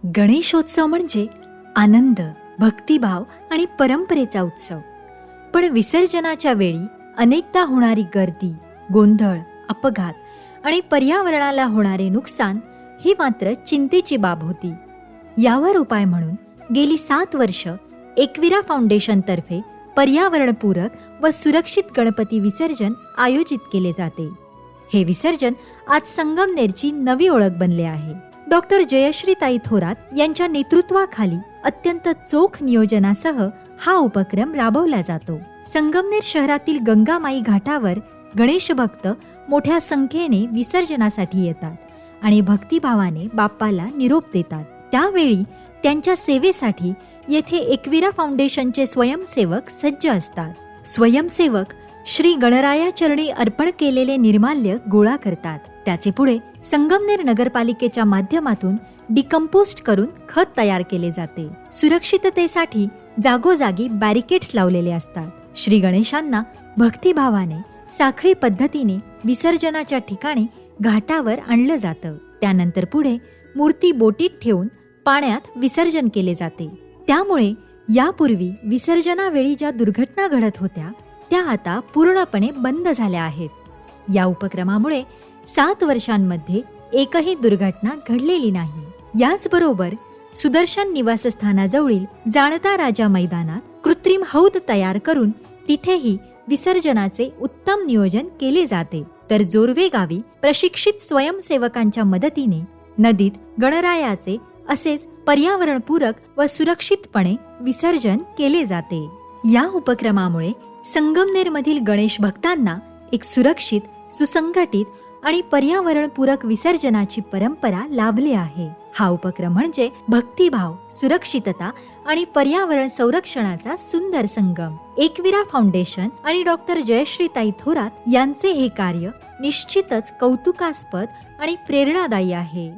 गणेशोत्सव म्हणजे आनंद, भक्तिभाव आणि परंपरेचा उत्सव. पण विसर्जनाच्या वेळी अनेकदा होणारी गर्दी, गोंधळ, अपघात आणि पर्यावरणाला होणारे नुकसान ही मात्र चिंतेची बाब होती. यावर उपाय म्हणून गेली 7 वर्ष एकविरा फाउंडेशनतर्फे पर्यावरणपूरक व सुरक्षित गणपती विसर्जन आयोजित केले जाते. हे विसर्जन आज संगमनेरची नवी ओळख बनले आहे. डॉक्टर जयश्रीताई थोरात यांच्या नेतृत्वाखाली अत्यंत चोख नियोजनासह हा उपक्रम राबवला जातो. संगमनेर शहरातील गंगामाई घाटावर गणेश भक्त मोठ्या संख्येने विसर्जनासाठी येतात आणि भक्तिभावाने बाप्पाला निरोप देतात. त्यावेळी त्यांच्या सेवेसाठी येथे एकविरा फाउंडेशनचे स्वयंसेवक सज्ज असतात. स्वयंसेवक श्री गणरायाचरणी अर्पण केलेले निर्माल्य गोळा करतात. त्याचे पुढे संगमनेर नगरपालिकेच्या माध्यमातून डिकंपोस्ट करून खत तयार केले जाते. सुरक्षिततेसाठी जागोजागी बॅरिकेड्स लावलेले असतात. श्री गणेशांना भक्तिभावाने साखळी पद्धतीने विसर्जनाच्या ठिकाणी घाटावर आणलं जातं. त्यानंतर पुढे मूर्ती बोटीत ठेवून पाण्यात विसर्जन केले जाते. त्यामुळे यापूर्वी विसर्जनावेळी ज्या दुर्घटना घडत होत्या त्या आता पूर्णपणे बंद झाल्या आहेत. या उपक्रमामुळे 7 वर्षांमध्ये एकही दुर्घटना घडलेली नाही. याचबरोबर सुदर्शन निवासस्थानाजवळील जाणता राजा मैदानात कृत्रिम हौद तयार करून तिथेही विसर्जनाचे उत्तम नियोजन केले जाते. तर जोरवे गावी प्रशिक्षित स्वयंसेवकांच्या मदतीने नदीत गणरायाचे असेच पर्यावरणपूरक व सुरक्षितपणे विसर्जन केले जाते. या उपक्रमामुळे संगमनेरमधील गणेश भक्तांना एक सुरक्षित, सुसंघटित आणि पर्यावरणपूरक विसर्जनाची परंपरा लाभली आहे. हा उपक्रम म्हणजे भक्तिभाव, सुरक्षितता आणि पर्यावरण संरक्षणाचा सुंदर संगम. एकविरा फाउंडेशन आणि डॉक्टर जयश्रीताई थोरात यांचे हे कार्य निश्चितच कौतुकास्पद आणि प्रेरणादायी आहे.